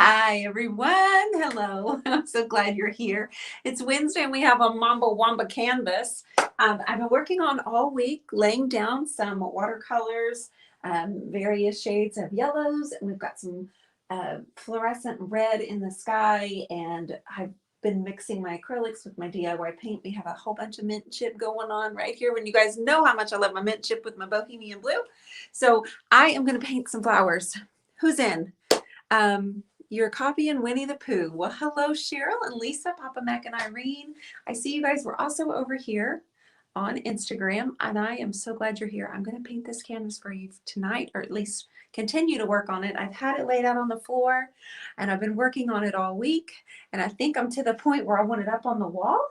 Hi, everyone. Hello. I'm so glad you're here. It's Wednesday and we have a Mambo Wamba canvas. I've been working on all week, laying down some watercolors, various shades of yellows, and we've got some fluorescent red in the sky, and I've been mixing my acrylics with my DIY paint. We have a whole bunch of mint chip going on right here when you guys know how much I love my mint chip with my bohemian blue. So I am going to paint some flowers. Who's in? You're copying Winnie the Pooh. Well, hello, Cheryl and Lisa, Papa Mac and Irene. I see you guys were also over here on Instagram, and I am so glad you're here. I'm going to paint this canvas for you tonight, or at least continue to work on it. I've had it laid out on the floor, and I've been working on it all week, and I think I'm to the point where I want it up on the wall.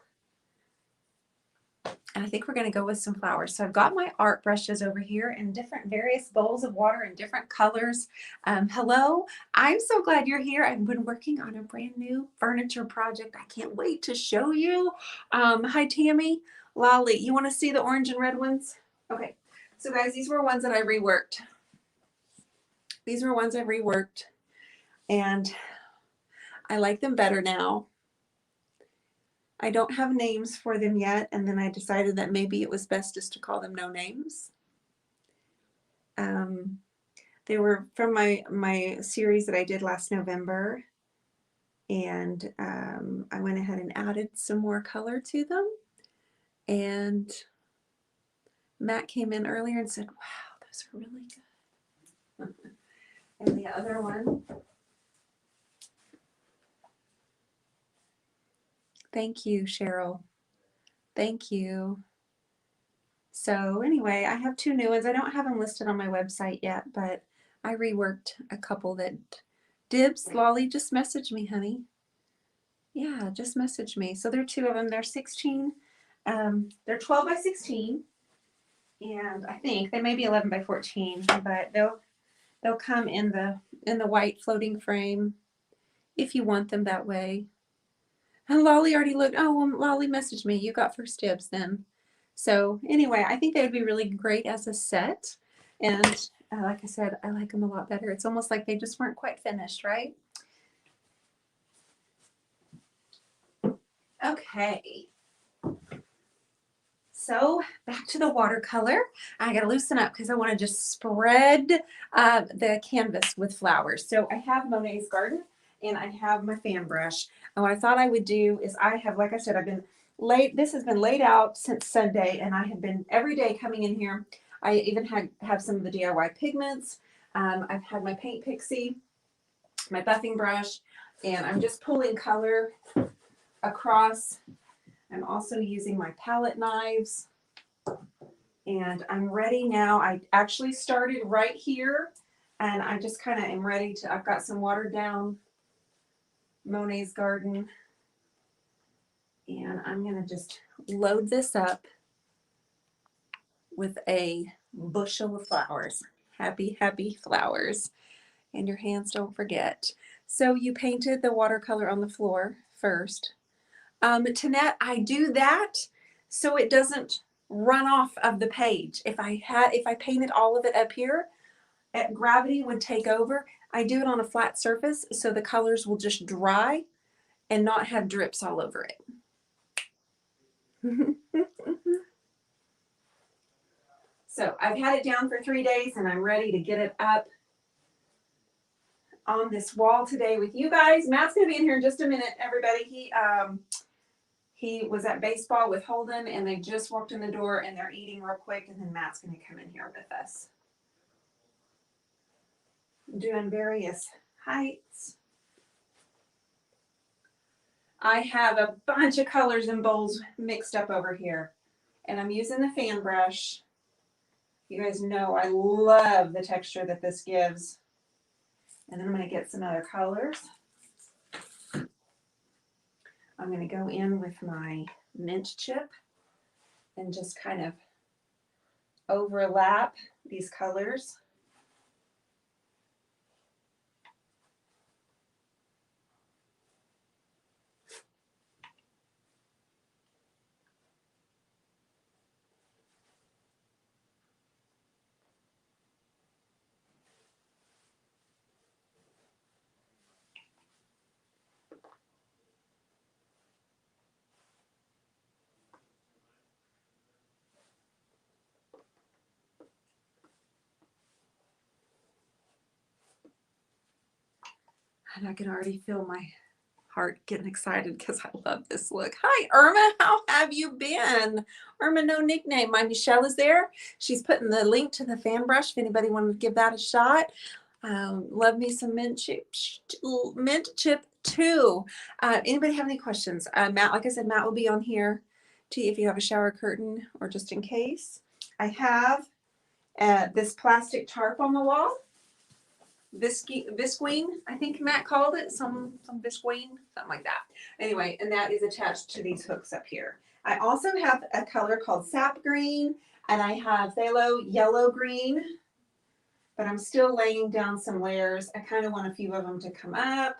And I think we're going to go with some flowers. So I've got my art brushes over here in different various bowls of water in different colors. Hello, I'm so glad you're here. I've been working on a brand new furniture project. I can't wait to show you. Hi, Tammy. Lolly, you want to see the orange and red ones? Okay, so guys, these were ones that I reworked. These were ones I reworked, and I like them better now. I don't have names for them yet, and then I decided that maybe it was best just to call them no names. They were from my series that I did last November, and I went ahead and added some more color to them. And Matt came in earlier and said, wow, those are really good. And the other one, thank you, Cheryl. Thank you. So anyway, I have two new ones. I don't have them listed on my website yet, but I reworked a couple that Dibs, Lolly, just message me, honey. Yeah, just message me. So there are two of them. They're 16. They're 12 by 16, and I think they may be 11 by 14, but they'll come in the white floating frame if you want them that way. And Lolly already looked. Oh, well, Lolly messaged me. You got first dibs then. So anyway, I think they would be really great as a set. And like I said, I like them a lot better. It's almost like they just weren't quite finished, right? Okay. So back to the watercolor. I gotta loosen up because I want to just spread the canvas with flowers. So I have Monet's Garden and I have my fan brush. And what I thought I would do is I have, like I said, this has been laid out since Sunday, and I have been every day coming in here. I even have some of the DIY pigments. I've had my paint pixie, my buffing brush, and I'm just pulling color across. I'm also using my palette knives, and I'm ready now. I actually started right here, and I just kind of am ready to, I've got some watered down Monet's Garden, and I'm going to just load this up with a bushel of flowers. Happy, happy flowers. And your hands, don't forget. So you painted the watercolor on the floor first. Tanette, I do that so it doesn't run off of the page. If I painted all of it up here, gravity would take over. I do it on a flat surface so the colors will just dry and not have drips all over it. So I've had it down for 3 days, and I'm ready to get it up on this wall today with you guys. Matt's going to be in here in just a minute, everybody. He was at baseball with Holden, and they just walked in the door, and they're eating real quick, and then Matt's going to come in here with us. Doing various heights. I have a bunch of colors and bowls mixed up over here, and I'm using the fan brush. You guys know I love the texture that this gives. And then I'm going to get some other colors. I'm going to go in with my mint chip and just kind of overlap these colors. And I can already feel my heart getting excited because I love this look. Hi, Irma. How have you been? Irma, no nickname. My Michelle is there. She's putting the link to the fan brush if anybody wanted to give that a shot. Love me some mint chip too. Anybody have any questions? Matt, like I said, Matt will be on here too if you have a shower curtain or just in case. I have this plastic tarp on the wall. Visqueen, I think Matt called it, some visqueen, something like that. Anyway, and that is attached to these hooks up here. I also have a color called sap green, and I have phthalo yellow green, but I'm still laying down some layers. I kind of want a few of them to come up.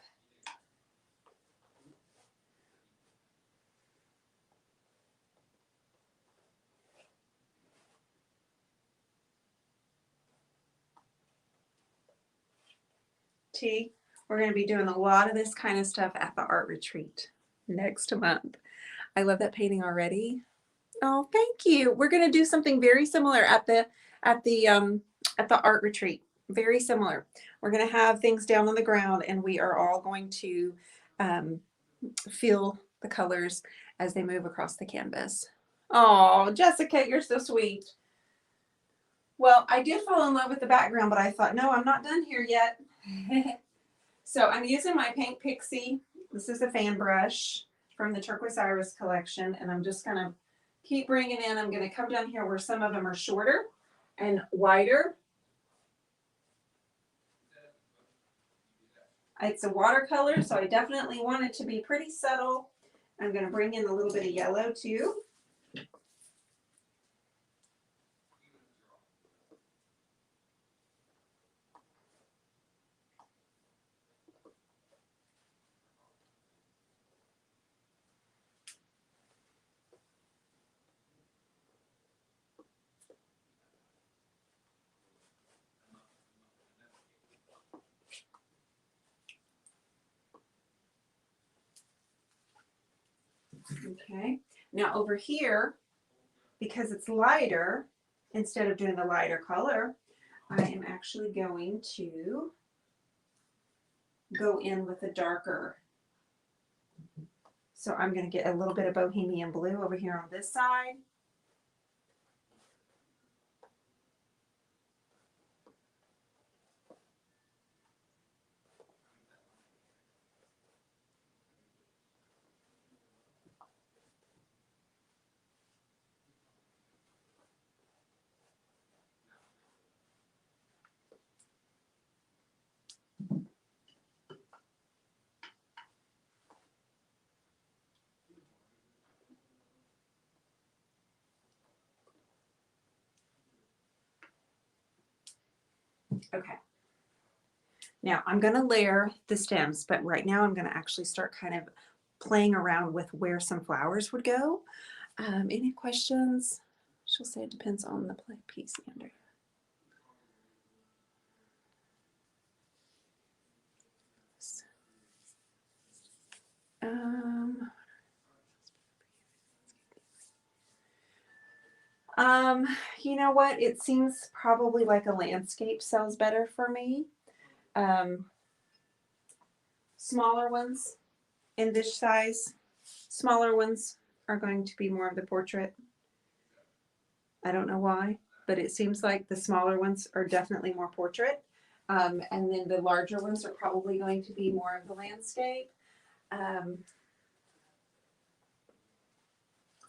We're going to be doing a lot of this kind of stuff at the art retreat next month. I love that painting already. Oh, thank you. We're going to do something very similar at the art retreat. Very similar. We're going to have things down on the ground, and we are all going to feel the colors as they move across the canvas. Oh, Jessica, you're so sweet. Well, I did fall in love with the background, but I thought, no, I'm not done here yet. So I'm using my Pink Pixie. This is a fan brush from the Turquoise Iris collection, and I'm just going to keep bringing in. I'm going to come down here where some of them are shorter and wider. It's a watercolor, so I definitely want it to be pretty subtle. I'm going to bring in a little bit of yellow too. Okay, now over here, because it's lighter, instead of doing the lighter color, I am actually going to go in with a darker. So I'm going to get a little bit of bohemian blue over here on this side. Okay. Now I'm going to layer the stems, but right now I'm going to actually start kind of playing around with where some flowers would go. Any questions? She'll say it depends on the piece under. You know what? It seems probably like a landscape sells better for me. Smaller ones in this size, smaller ones are going to be more of the portrait. I don't know why, but it seems like the smaller ones are definitely more portrait. And then the larger ones are probably going to be more of the landscape.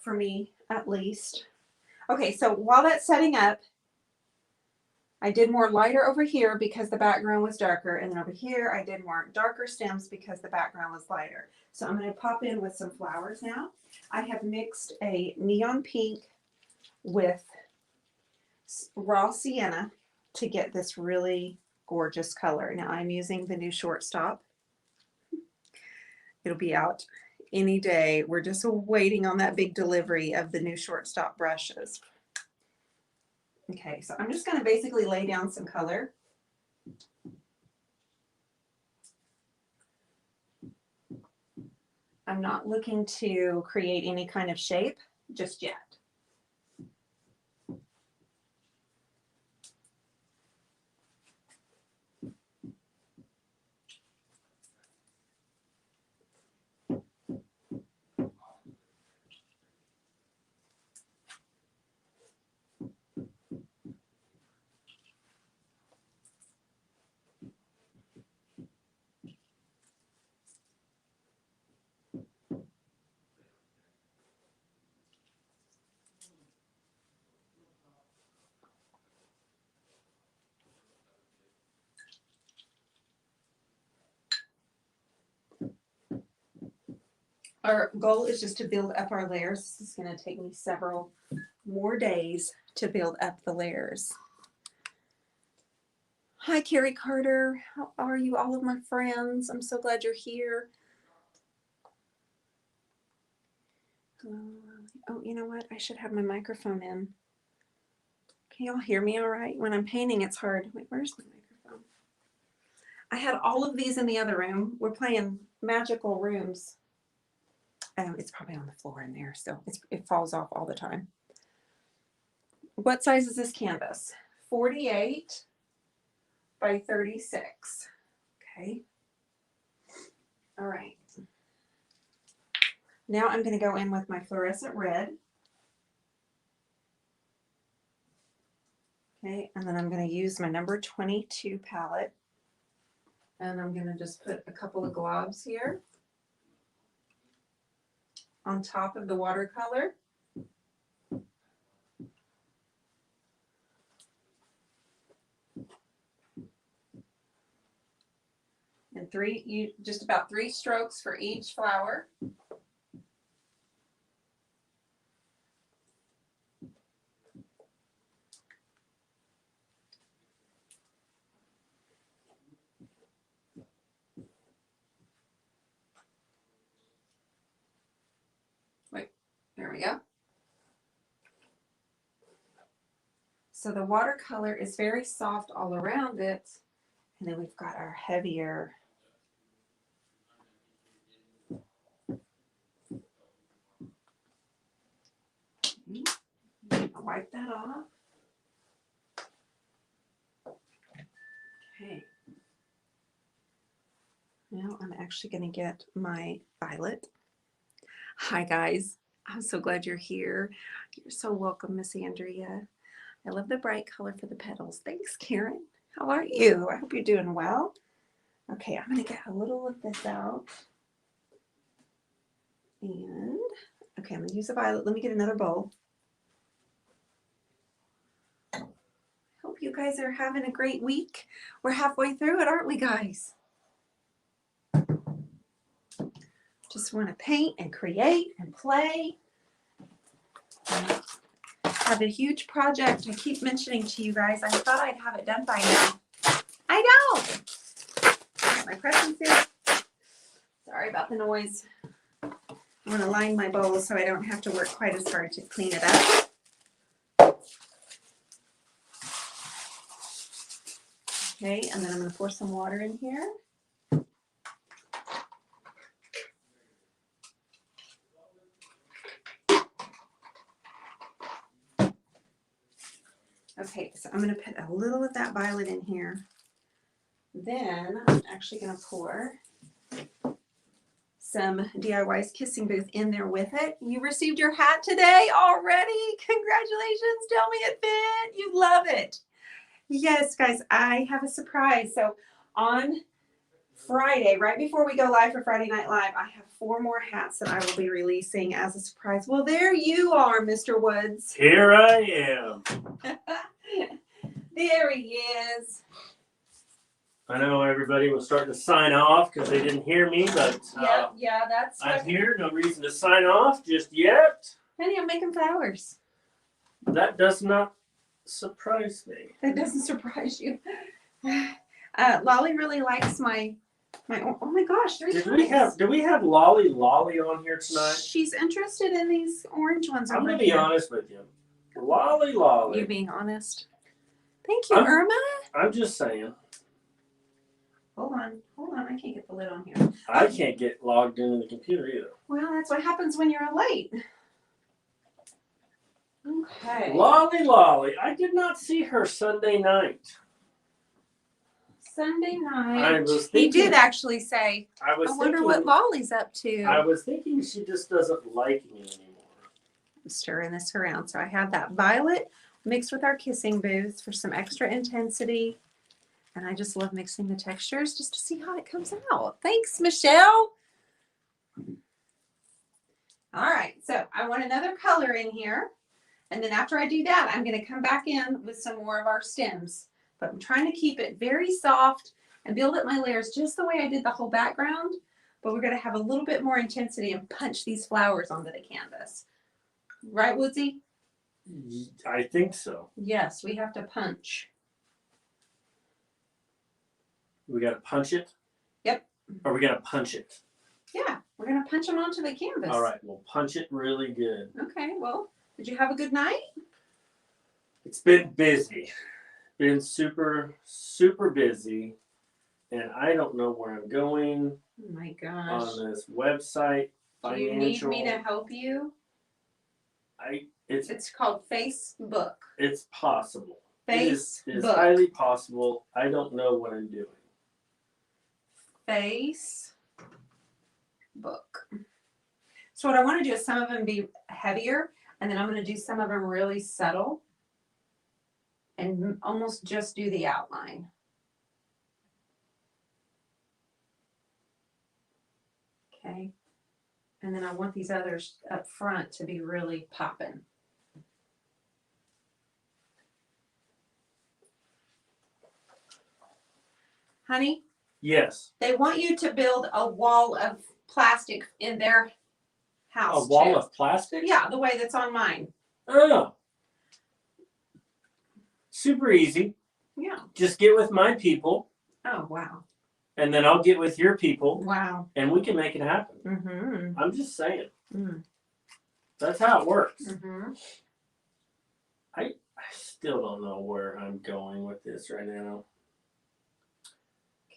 For me, at least. Okay, so while that's setting up, I did more lighter over here because the background was darker, and then over here I did more darker stems because the background was lighter. So I'm going to pop in with some flowers now. I have mixed a neon pink with raw sienna to get this really gorgeous color. Now I'm using the new shortstop. It'll be out any day. We're just waiting on that big delivery of the new shortstop brushes. Okay, so I'm just going to basically lay down some color. I'm not looking to create any kind of shape just yet. Our goal is just to build up our layers. This is going to take me several more days to build up the layers. Hi, Carrie Carter. How are you, all of my friends? I'm so glad you're here. Oh, you know what? I should have my microphone in. Can y'all hear me all right? When I'm painting, it's hard. Wait, where's my microphone? I had all of these in the other room. We're playing magical rooms. It's probably on the floor in there, so it falls off all the time. What size is this canvas? 48 by 36. Okay. All right. Now I'm going to go in with my fluorescent red. Okay, and then I'm going to use my number 22 palette. And I'm going to just put a couple of globs here on top of the watercolor. And just about 3 strokes for each flower. Wait, there we go. So the watercolor is very soft all around it. And then we've got our heavier wipe that off. Okay. Now I'm actually going to get my violet. Hi guys. I'm so glad you're here. You're so welcome, Miss Andrea. I love the bright color for the petals. Thanks, Karen. How are you? I hope you're doing well. Okay, I'm going to get a little of this out. And, okay, I'm going to use the violet. Let me get another bowl. Hope you guys are having a great week. We're halfway through it, aren't we, guys? Just want to paint and create and play. I have a huge project I keep mentioning to you guys. I thought I'd have it done by now. I don't. My presents here. Sorry about the noise. I want to line my bowl so I don't have to work quite as hard to clean it up. Okay, and then I'm going to pour some water in here. Okay, so I'm going to put a little of that violet in here. Then I'm actually going to pour some DIY's Kissing Booth in there with it. You received your hat today already. Congratulations. Tell me it fit. You love it. Yes, guys, I have a surprise. So on Friday, right before we go live for Friday Night Live, I have 4 more hats that I will be releasing as a surprise. Well, there you are, Mr. Woods. Here I am. There he is. I know everybody was starting to sign off because they didn't hear me, but yeah, that's I'm here. No reason to sign off just yet. Honey, I'm making flowers. That does not surprise me. That doesn't surprise you. Lolly really likes my oh my gosh, 3 times. Do we have Lolly on here tonight? She's interested in these orange ones. I'm gonna be honest with you. Lolly. You being honest. Thank you, Irma. I'm just saying. Hold on. I can't get the lid on here. I can't get logged into the computer either. Well, that's what happens when you're late. Okay. Lolly. I did not see her Sunday night. Sunday night. I was thinking, he did actually say, I wonder thinking, what Lolly's up to. I was thinking she just doesn't like me anymore. I'm stirring this around. So I have that violet mixed with our Kissing Booth for some extra intensity. And I just love mixing the textures just to see how it comes out. Thanks, Michelle. All right, so I want another color in here. And then after I do that, I'm going to come back in with some more of our stems. But I'm trying to keep it very soft and build up my layers just the way I did the whole background. but we're going to have a little bit more intensity and punch these flowers onto the canvas. Right, Woodsy? I think so. Yes, we have to punch. We got to punch it? Yep. Or we got to punch it? Yeah, we're going to punch them onto the canvas. All right, we'll punch it really good. Okay, well, did you have a good night? It's been busy. Been super, super busy. And I don't know where I'm going Oh my gosh. on this website. Do you need me to help you? It's called Facebook. It's possible. Facebook. It is highly possible. I don't know what I'm doing. Facebook. So what I want to do is some of them be heavier, and then I'm going to do some of them really subtle and almost just do the outline. Okay. And then I want these others up front to be really popping. Honey? Yes. They want you to build a wall of plastic in their house. A wall too. of plastic? Yeah, the way that's on mine. Oh. Super easy. Yeah. Just get with my people, Oh, wow. and then I'll get with your people, Wow. and we can make it happen. Mm-hmm. I'm just saying. Mm. That's how it works. Mm-hmm. I still don't know where I'm going with this right now.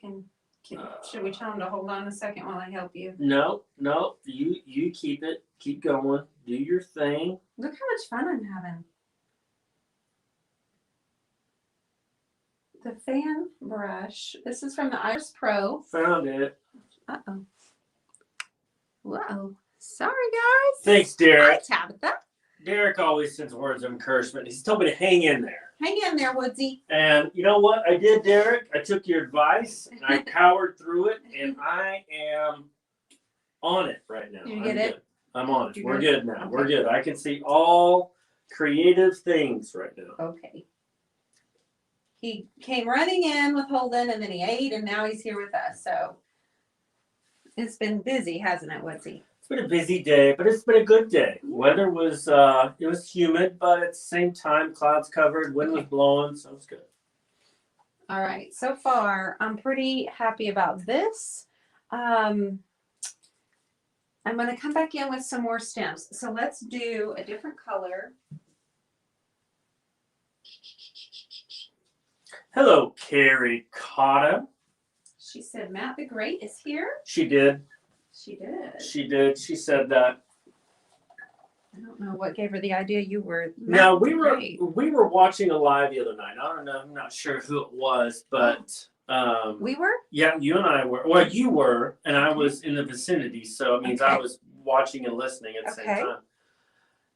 Should we tell them to hold on a second while I help you? No. You keep it. Keep going. Do your thing. Look how much fun I'm having. The fan brush. This is from the Iris Pro. Found it. Uh-oh. Whoa. Sorry, guys. Thanks, Derek. Hi, Tabitha. Derek always sends words of encouragement. He's told me to hang in there. Hang in there, Woodsy. And you know what I did, Derek? I took your advice and I powered through it, and I am on it right now. You get it? Good. I'm on it. You're We're good? good now. Okay. We're good. I can see all creative things right now. Okay. He came running in with Holden, and then he ate, and now he's here with us. So it's been busy, hasn't it, Woodsy? It's been a busy day, but it's been a good day. Yeah. Weather was it was humid, but at the same time, clouds covered, wind was blowing, so it's good. All right. So far, I'm pretty happy about this. I'm going to come back in with some more stems. So let's do a different color. Hello, Carrie Cotta. She said Matt the Great is here. She did. She did. She did. She said that. I don't know what gave her the idea you were. Now Matt we the were Great. watching a live the other night. I don't know. I'm not sure who it was, but We were? yeah, you and I were. Well, you were, and I was in the vicinity, so it means I Okay. was watching and listening at the Okay. same time.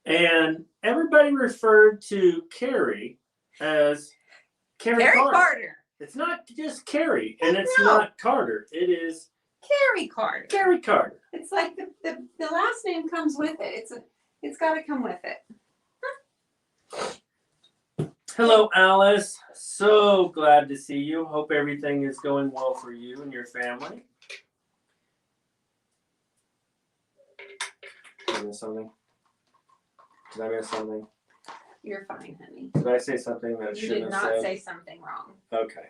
And everybody referred to Carrie as Carrie Carrie Carter. Carter. It's not just Carrie, and it's No. not Carter. It is Carrie Carter. Carrie Carter. It's like the last name comes with it. It's got to come with it. Hello, Alice. So glad to see you. Hope everything is going well for you and your family. Did I miss something? Did I miss something? You're fine, honey. Did I say something that I You shouldn't did have not said? say something wrong. Okay.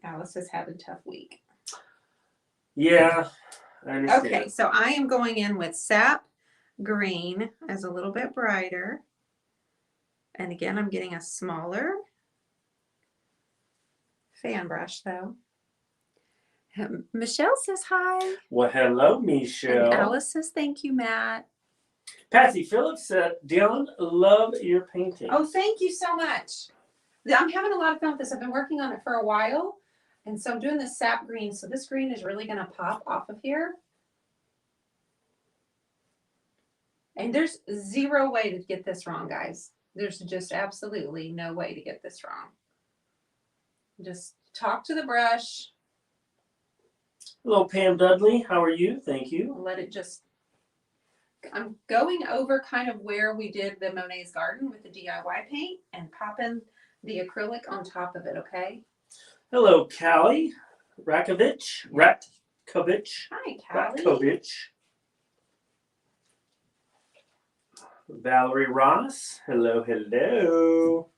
Alice has had a tough week. Yeah, I understand. Okay, so I am going in with sap green as a little bit brighter. And again, I'm getting a smaller fan brush though. Michelle says hi. Well, hello, Michelle. And Alice says thank you, Matt. Patsy Phillips said, Dionne, love your painting. Oh, thank you so much. I'm having a lot of fun with this. I've been working on it for a while. And so I'm doing this sap green. So this green is really going to pop off of here. And there's zero way to get this wrong, guys. There's just absolutely no way to get this wrong. Just talk to the brush. Hello, Pam Dudley. How are you? Thank you. Let it just, I'm going over kind of where we did the Monet's Garden with the DIY paint and popping the acrylic on top of it, okay? Hello, Callie Rakovich. Kovich. Hi, Callie. Kovich. Valerie Ross. Hello, hello.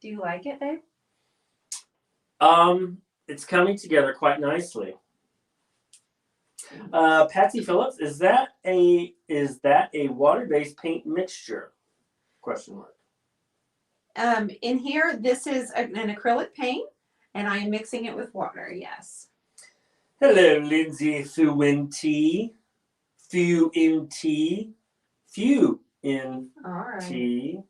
Do you like it, babe? It's coming together quite nicely. Patsy Phillips, is that a water-based paint mixture? Question mark. In here, this is an acrylic paint, and I am mixing it with water. Yes. Hello, Lindsay Fuenti. Fuenti. All right.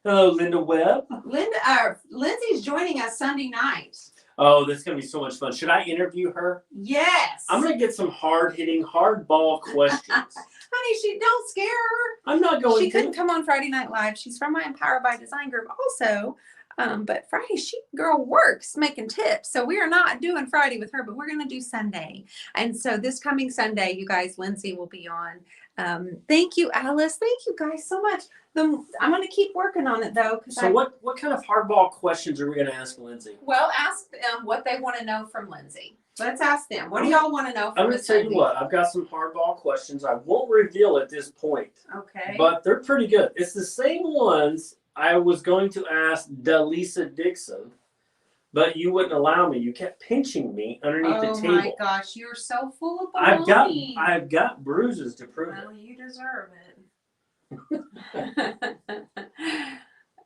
Hello, Linda Webb. Lindsay's joining us Sunday night. Oh, this is going to be so much fun. Should I interview her? Yes. I'm going to get some hard-hitting, hardball questions. Honey, don't scare her. I'm not going to. She couldn't come on Friday Night Live. She's from my Empowered by Design group also. But Friday, girl works making tips. So we are not doing Friday with her, but we're going to do Sunday. And so this coming Sunday, you guys, Lindsay will be on. Thank you, Alice. Thank you guys so much. I'm going to keep working on it though. So what kind of hardball questions are we going to ask Lindsay? Well, ask them what they want to know from Lindsay. Let's ask them. What do y'all want to know from I'm going to tell you what. I've got some hardball questions. I won't reveal at this point. Okay. But they're pretty good. It's the same ones I was going to ask Delisa Dixon, but you wouldn't allow me. You kept pinching me underneath the table. Oh my gosh, you're so full of baloney. I've got bruises to prove it. Well, you deserve it.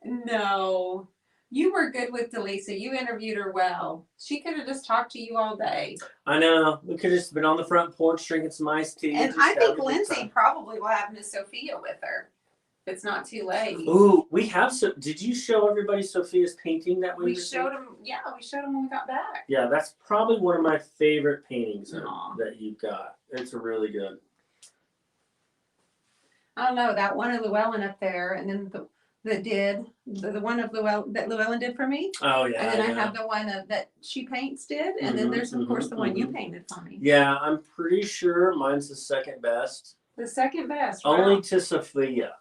No, you were good with Delisa. You interviewed her well. She could have just talked to you all day. I know. We could have just been on the front porch drinking some iced tea. And I think Lindsay probably will have Miss Sophia with her. If it's not too late. Ooh, we have. So, did you show everybody Sophia's painting that we showed them? Yeah, we showed them when we got back. Yeah, that's probably one of my favorite paintings that you've got. It's really good. I don't know, that one of Llewellyn up there, and then the one of that Llewellyn did for me. Oh yeah. And then I have the one that She Paints did, and then there's of course the one you painted for me. Yeah, I'm pretty sure mine's the second best. The second best. Wow. Only to Sophia.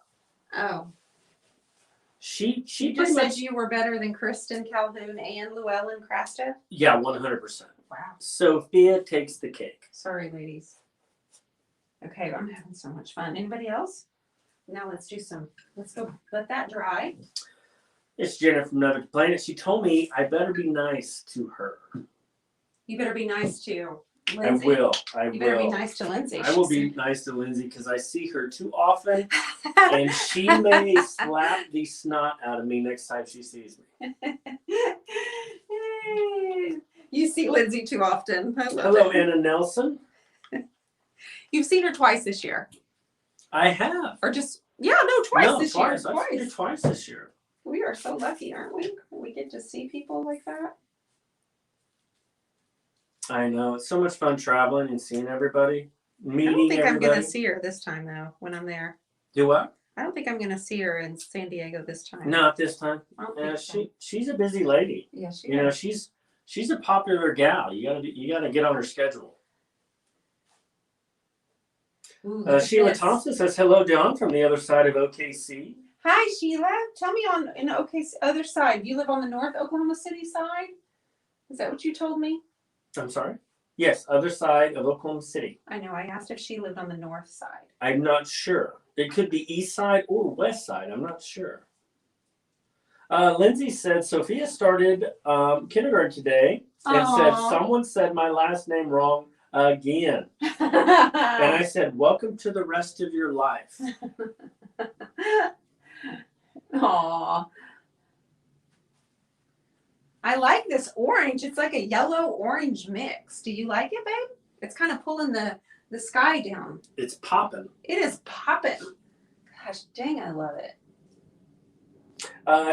Oh. She just said you were better than Kristen Calhoun and Llewellyn Crasta? Yeah, 100%. Wow. Sophia takes the cake. Sorry, ladies. Okay, I'm having so much fun. Anybody else? Now let's go let that dry. It's Jenna from Another Planet. She told me I better be nice to her. You better be nice to Lindsay. I will. You better be nice to Lindsay. I will be nice to Lindsay because I see her too often, and she may slap the snot out of me next time she sees me. You see Lindsay too often. Hello, Anna Nelson. You've seen her twice this year. I have. Or just twice this year. I've seen her twice this year. We are so lucky, aren't we? We get to see people like that. I know. It's so much fun traveling and seeing everybody. Meeting I don't think everybody. I'm going to see her this time, though, when I'm there. Do what? I don't think I'm going to see her in San Diego this time. Not this time. I don't think so. She's a busy lady. Yeah, she You know, is. she's a popular gal. You gotta get on her schedule. Ooh, Sheila Thompson says, hello, John, from the other side of OKC. Hi, Sheila. Tell me in OKC, other side. You live on the North Oklahoma City side? Is that what you told me? I'm sorry? Yes, other side of Oklahoma City. I know. I asked if she lived on the north side. I'm not sure. It could be east side or west side. I'm not sure. Lindsay said, Sophia started kindergarten today and said, someone said my last name wrong again. And I said, welcome to the rest of your life. Aw. I like this orange. It's like a yellow-orange mix. Do you like it, babe? It's kind of pulling the sky down. It's popping. It is popping. Gosh, dang, I love it.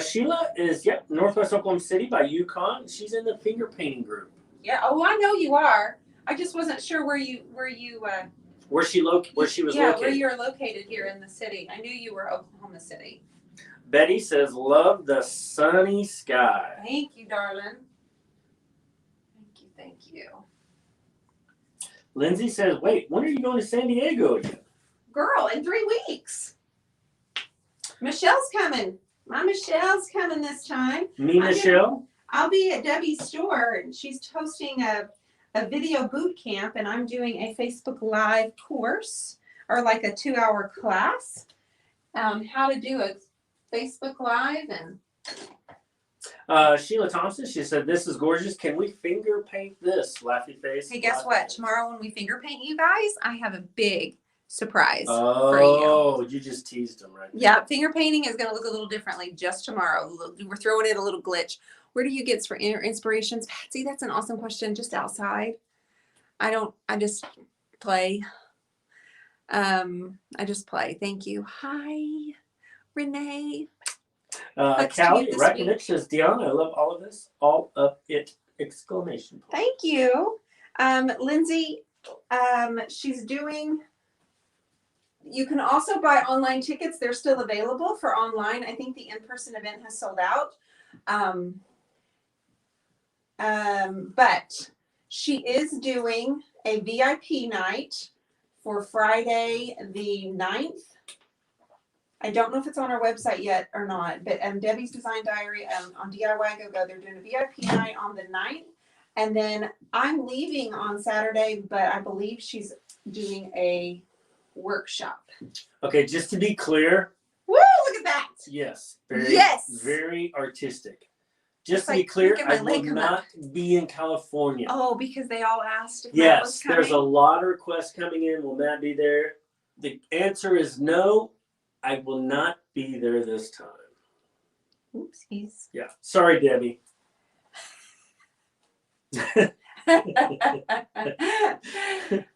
Sheila is, Northwest Oklahoma City by Yukon. She's in the finger painting group. Yeah. Oh, I know you are. I just wasn't sure where she was located. Yeah, where you're located here in the city. I knew you were Oklahoma City. Betty says, love the sunny sky. Thank you, darling. Thank you. Lindsay says, wait, when are you going to San Diego again? Girl, in 3 weeks. Michelle's coming. My Michelle's coming this time. Michelle? I'll be at Debbie's store, and she's hosting a video boot camp, and I'm doing a Facebook Live course, or like a 2-hour class, how to do a Facebook Live. And Sheila Thompson, she said, this is gorgeous. Can we finger paint this? Laughy face. hey, guess what? Tomorrow when we finger paint you guys, I have a big surprise for you. Oh, you just teased them, right? Yeah, finger painting is going to look a little differently just tomorrow. We're throwing in a little glitch. Where do you get for inspirations? Patsy, that's an awesome question. Just outside. I just play. I just play. Thank you. Hi, Renee. Callie Reckonick says, Dionne, I love all of this. All of it! Exclamation point. Thank you. Lindsay, she's doing, you can also buy online tickets. They're still available for online. I think the in-person event has sold out. But she is doing a VIP night for Friday the 9th. I don't know if it's on our website yet or not, but Debbie's Design Diary on DIY Go, they're doing a VIP night on the 9th. And then I'm leaving on Saturday, but I believe she's doing a workshop. Okay, just to be clear. Woo, look at that. Yes. Very artistic. Just to be clear, I will not be in California. Oh, because they all asked if Matt was coming? There's a lot of requests coming in. Will Matt be there? The answer is no. I will not be there this time. Oopsies. Yeah. Sorry, Debbie.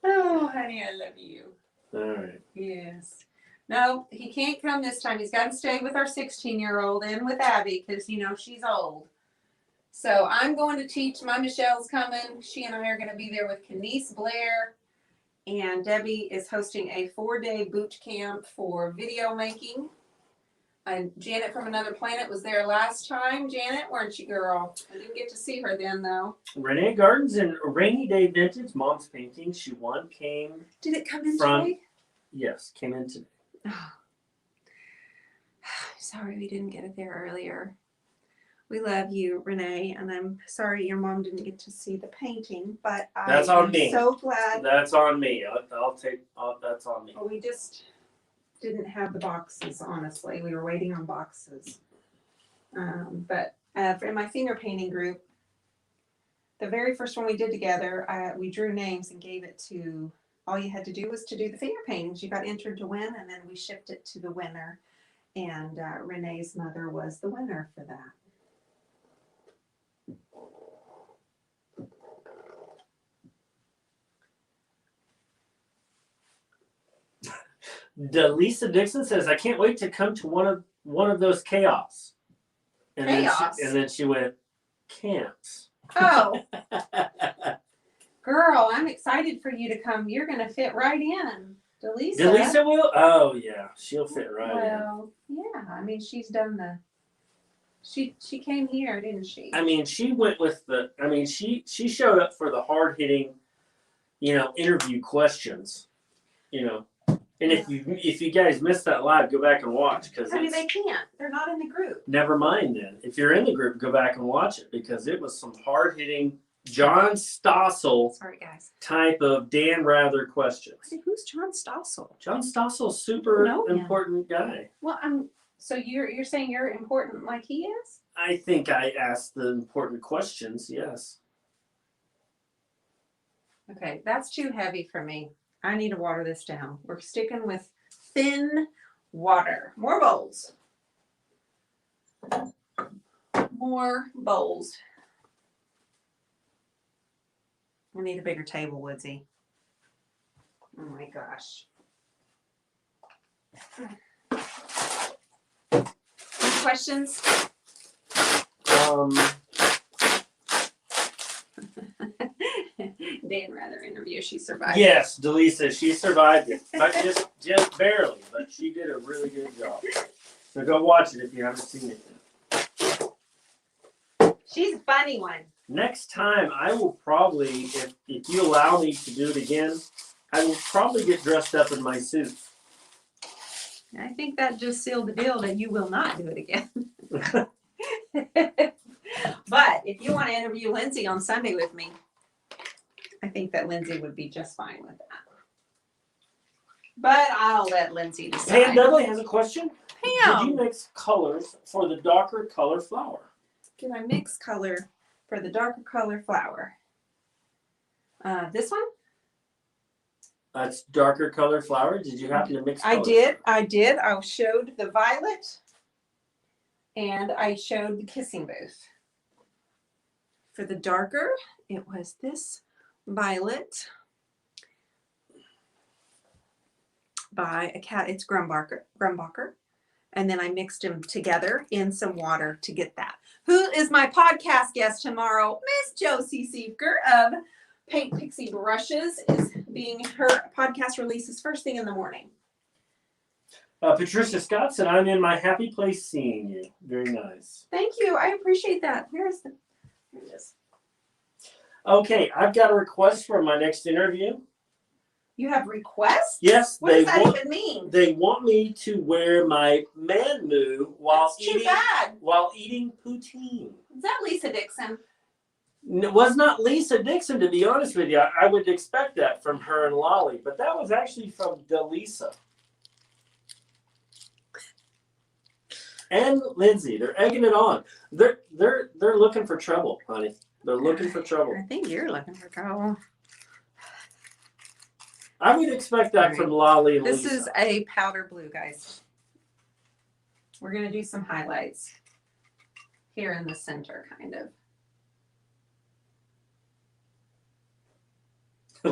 Oh, honey, I love you. All right. Yes. No, he can't come this time. He's got to stay with our 16-year-old and with Abby because, she's old. So I'm going to teach. My Michelle's coming. She and I are going to be there with Kenise Blair. And Debbie is hosting a 4-day boot camp for video making. And Janet from Another Planet was there last time. Janet, weren't you, girl? I didn't get to see her then, though. Renee Gardens and Rainy Day Vintage, Mom's Painting. She won, came. Did it come in today? Yes, came in today. Oh. Sorry we didn't get it there earlier. We love you, Renee, and I'm sorry your mom didn't get to see the painting, but That's on me. So glad. That's on me. I'll take. That's on me. Well, we just didn't have the boxes, honestly. We were waiting on boxes. But for my finger painting group, the very first one we did together, we drew names and gave it to, all you had to do was to do the finger paintings. You got entered to win, and then we shipped it to the winner. And Renee's mother was the winner for that. Lisa Dixon says, "I can't wait to come to one of those chaos." And then she went, camps. Oh, girl, I'm excited for you to come. You're gonna fit right in, Delisa will. Oh yeah, she'll fit right in. Well, yeah. I mean, she's done the. She came here, didn't she? I mean, she went with the. I mean, she showed up for the hard hitting, interview questions, And if you guys missed that live, go back and watch because they can't. They're not in the group. Never mind then. If you're in the group, go back and watch it because it was some hard hitting John Stossel type of Dan Rather questions. Who's John Stossel? John Stossel's super important guy. Well, so you're saying you're important like he is? I think I asked the important questions. Yes. Okay, that's too heavy for me. I need to water this down. We're sticking with thin water. More bowls. More bowls. I need a bigger table, Woodsy. Oh my gosh. Any questions? Dan Rather interview. She survived. Yes, Delisa, she survived it, but just barely. But she did a really good job. So go watch it if you haven't seen it yet. She's a funny one. Next time, I will probably, if you allow me to do it again, I will probably get dressed up in my suit. I think that just sealed the deal that you will not do it again. But if you want to interview Lindsay on Sunday with me, I think that Lindsay would be just fine with that. But I'll let Lindsay decide. Pam Dudley has a question. Pam! Did you mix colors for the darker color flower? Did I mix color for the darker color flower? This one? That's darker color flower. Did you happen to mix colors? I did. I showed the violet and I showed the kissing booth. For the darker, it was this violet by a cat. It's Grumbacher. And then I mixed them together in some water to get that. Who is my podcast guest tomorrow? Miss Josie Siefker of Paint Pixie Brushes is being her podcast releases first thing in the morning. Patricia Scott said, I'm in my happy place seeing you. Very nice. Thank you. I appreciate that. Here it is. Okay, I've got a request for my next interview. You have requests? Yes, What does that even mean? They want me to wear my man moo while That's too bad. eating poutine. Is that Lisa Dixon? It was not Lisa Dixon, to be honest with you. I would expect that from her and Lolly, but that was actually from Delisa. And Lindsay, they're egging it on. They're looking for trouble, honey. They're looking for trouble. I think you're looking for trouble. I would expect that from Lolly and This Lisa. is a powder blue, guys. We're going to do some highlights here in the center, kind of.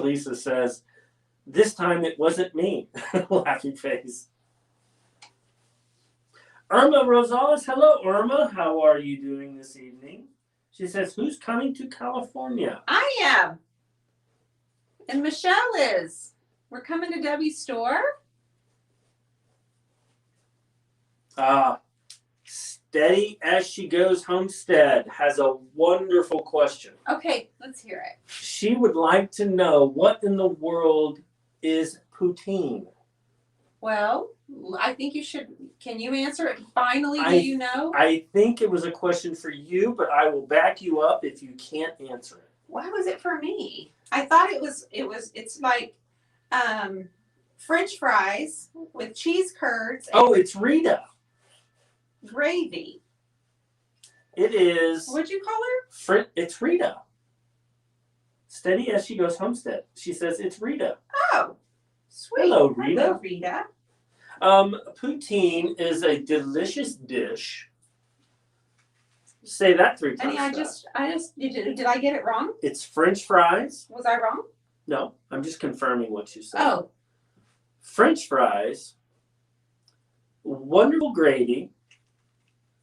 Lisa says, this time it wasn't me. Laughing face. Irma Rosales. Hello, Irma. How are you doing this evening? She says, who's coming to California? I am. And Michelle is. We're coming to Debbie's store. Steady as she goes Homestead has a wonderful question. Okay, let's hear it. She would like to know what in the world is poutine? Well, I think you should. Can you answer it? Finally, do you know? I think it was a question for you, but I will back you up if you can't answer it. Why was it for me? I thought it's like French fries with cheese curds and Oh, it's Rita. gravy. It is. What'd you call her? It's Rita. Steady as she goes Homestead. She says it's Rita. Oh, sweet. Hello, Rita. Hello, Rita. Poutine is a delicious dish. Say that 3 times. Honey, did I get it wrong? It's French fries. Was I wrong? No, I'm just confirming what you said. Oh. French fries, wonderful gravy,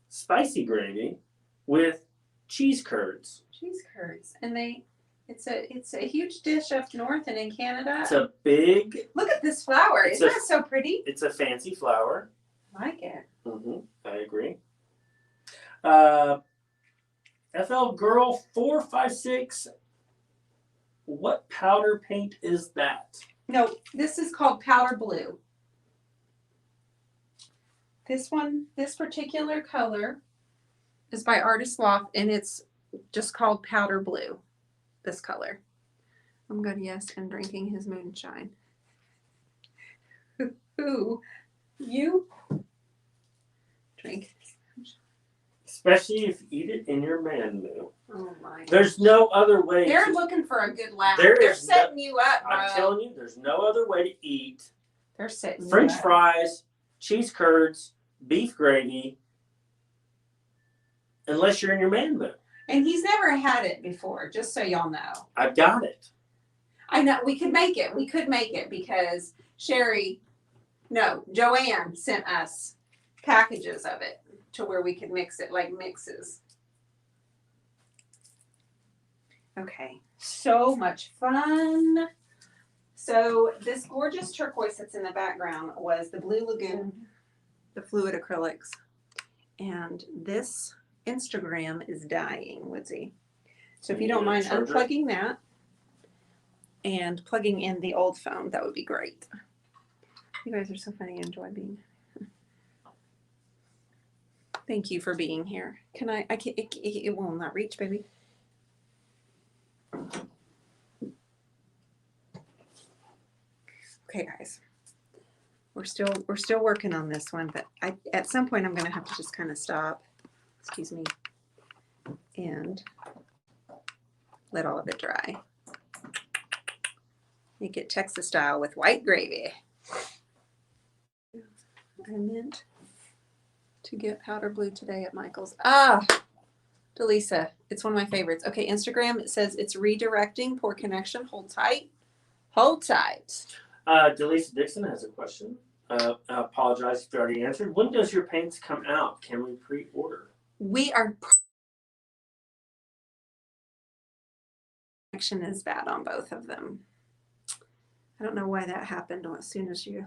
spicy gravy with cheese curds. Cheese curds. And it's a huge dish up north and in Canada. It's a big. Look at this flower. Isn't that so pretty? It's a fancy flower. I like it. I agree. FL Girl 456. What powder paint is that? No, this is called powder blue. This particular color is by Artist Loft, and it's just called powder blue. This color. I'm good, yes, and drinking his moonshine. Who? You? Drink. Especially if you eat it in your man moo. Oh my. There's no other way. They're looking for a good laugh. They're setting you up, bro. I'm telling you, there's no other way to eat They're setting French you up. fries, cheese curds, beef gravy, unless you're in your man moo. And he's never had it before, just so y'all know. I've got it. I know we could make it. We could make it because Joanne sent us packages of it to where we could mix it like mixes. Okay, so much fun. So this gorgeous turquoise that's in the background was the Blue Lagoon, the fluid acrylics. And this Instagram is dying, Woodsy. So if you don't mind unplugging that and plugging in the old phone, that would be great. You guys are so funny. I enjoy being Thank you for being here. Can I can't, it will not reach, baby. Okay, guys. We're still working on this one, but at some point I'm going to have to just kind of stop. Excuse me. And let all of it dry. Make it Texas style with white gravy. I meant to get powder blue today at Michael's. Ah, Delisa, it's one of my favorites. Okay, Instagram, it says it's redirecting, poor connection. Hold tight. Hold tight. Delisa Dixon has a question. I apologize if you already answered. When does your paints come out? Can we pre-order? We are. Connection is bad on both of them. I don't know why that happened as soon as you.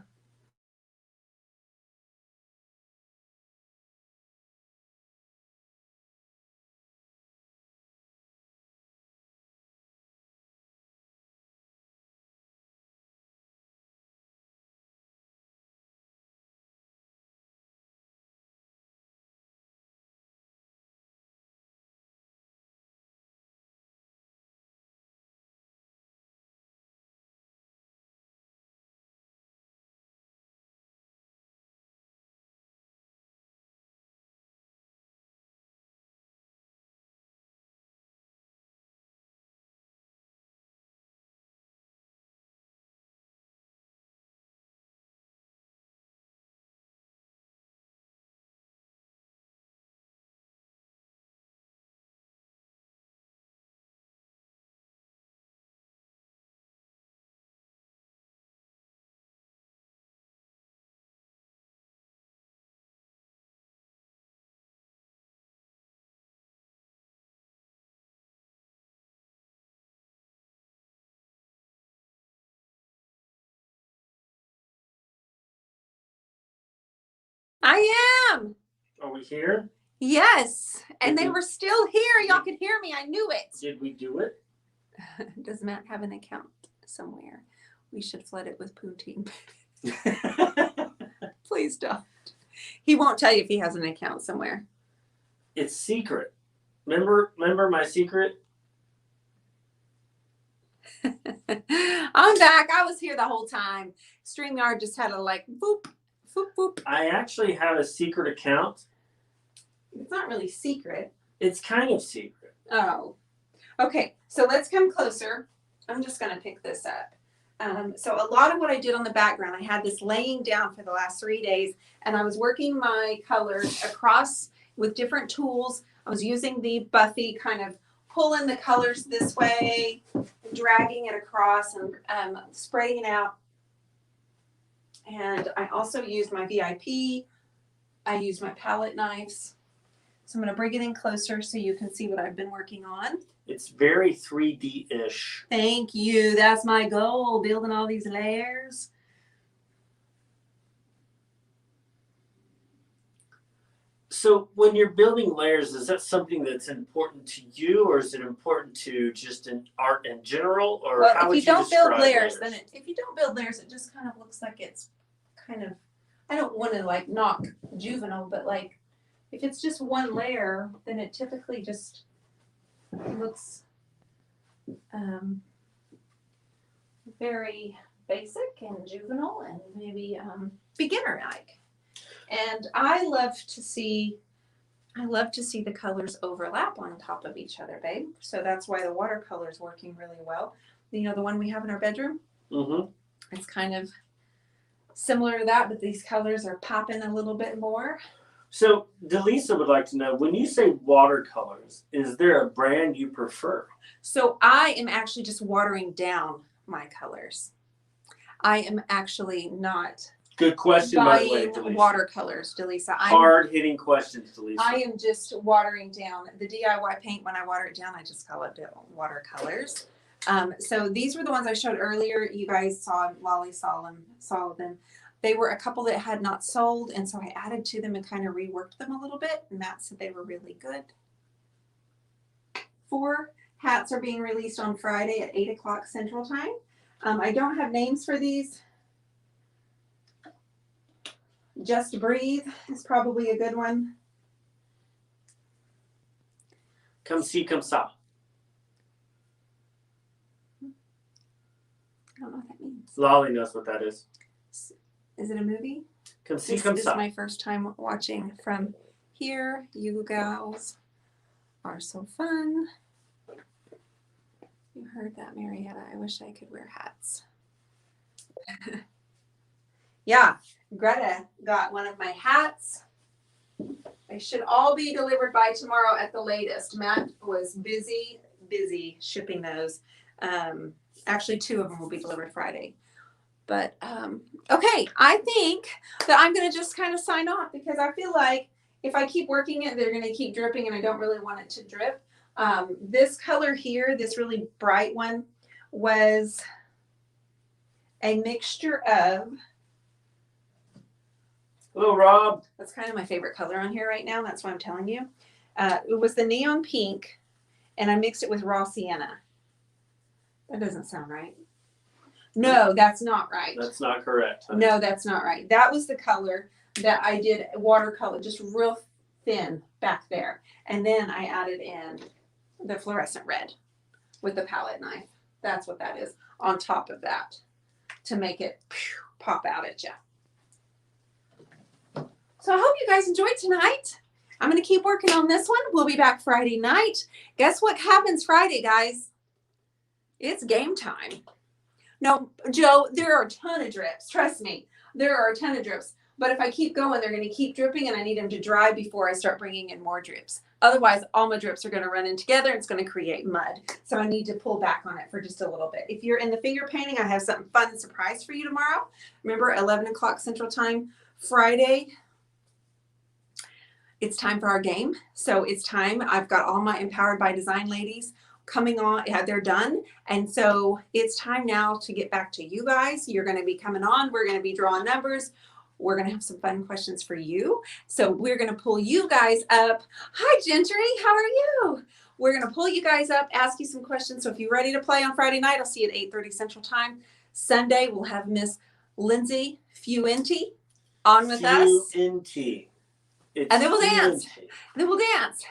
I am. Are we here? Yes. And they were still here. Y'all could hear me. I knew it. Did we do it? Does Matt have an account somewhere? We should flood it with poutine. Please don't. He won't tell you if he has an account somewhere. It's secret. Remember my secret? I'm back. I was here the whole time. StreamYard just had a like boop, boop, boop. I actually have a secret account. It's not really secret. It's kind of secret. Oh. Okay, so let's come closer. I'm just going to pick this up. So a lot of what I did on the background, I had this laying down for the last 3 days, and I was working my colors across with different tools. I was using the Buffy, kind of pulling the colors this way, dragging it across and spraying it out. And I also used my VIP. I used my palette knives. So I'm going to bring it in closer so you can see what I've been working on. It's very 3D-ish. Thank you. That's my goal, building all these layers. So when you're building layers, is that something that's important to you, or is it important to just in art in general? Or well, how would if you don't build layers, then if you don't build layers, it just kind of looks like it's kind of, I don't want to like knock juvenile, but like if it's just one layer, then it typically just looks very basic and juvenile and maybe beginner-like. And I love to see the colors overlap on top of each other, babe. So that's why the watercolor is working really well. You know, the one we have in our bedroom? Mm-hmm. It's kind of similar to that, but these colors are popping a little bit more. So Delisa would like to know, when you say watercolors, is there a brand you prefer? So I am actually just watering down my colors. I am actually not Good question, by the way, buying Delisa. Watercolors, Delisa. Hard-hitting questions, Delisa. I am just watering down the DIY paint. When I water it down, I just call it watercolors. So these were the ones I showed earlier. You guys saw, Lolly saw them. They were a couple that had not sold, and so I added to them and kind of reworked them a little bit, and Matt said they were really good. 4 hats are being released on Friday at 8 o'clock Central Time. I don't have names for these. Just Breathe is probably a good one. Come see, come saw. I don't know what that means. Lolly knows what that is. Is it a movie? Come see, This come is saw. my first time watching from here. You gals are so fun. You heard that, Marietta. I wish I could wear hats. Yeah, Greta got one of my hats. They should all be delivered by tomorrow at the latest. Matt was busy shipping those. Actually, 2 of them will be delivered Friday. But okay, I think that I'm going to just kind of sign off because I feel like if I keep working it, they're going to keep dripping and I don't really want it to drip. This color here, this really bright one, was a mixture of, Hello, Rob. that's kind of my favorite color on here right now. That's why I'm telling you. It was the neon pink and I mixed it with raw sienna. That doesn't sound right. No, that's not right. That's not correct. Honey. No, that's not right. That was the color that I did watercolor, just real thin back there. And then I added in the fluorescent red with the palette knife. That's what that is on top of that to make it pop out at you. So I hope you guys enjoyed tonight. I'm going to keep working on this one. We'll be back Friday night. Guess what happens Friday, guys? It's game time. No, Joe, there are a ton of drips. Trust me, there are a ton of drips. But if I keep going, they're going to keep dripping and I need them to dry before I start bringing in more drips. Otherwise, all my drips are going to run in together. And it's going to create mud. So I need to pull back on it for just a little bit. If you're in the finger painting, I have something fun and surprise for you tomorrow. Remember, 11 o'clock Central Time, Friday. It's time for our game. So it's time. I've got all my Empowered by Design ladies coming on. They're done. And so it's time now to get back to you guys. You're going to be coming on. We're going to be drawing numbers. We're going to have some fun questions for you. So we're going to pull you guys up. Hi, Gentry. How are you? We're going to pull you guys up, ask you some questions. So if you're ready to play on Friday night, I'll see you at 8:30 Central Time. Sunday, we'll have Miss Lindsay Fuenti on with us. Fuenti. And then we'll dance. And then we'll dance.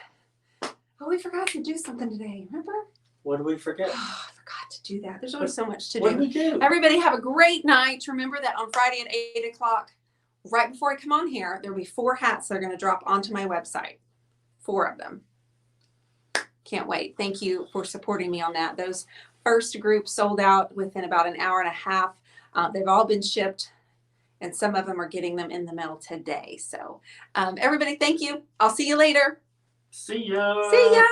Oh, we forgot to do something today. Remember? What did we forget? Oh, I forgot to do that. There's always so much to do. What did we do? Everybody have a great night. Remember that on Friday at 8 o'clock, right before I come on here, there'll be 4 hats that are going to drop onto my website. 4 of them. Can't wait. Thank you for supporting me on that. Those first group sold out within about an hour and a half. They've all been shipped. And some of them are getting them in the mail today. So everybody, thank you. I'll see you later. See ya. See ya.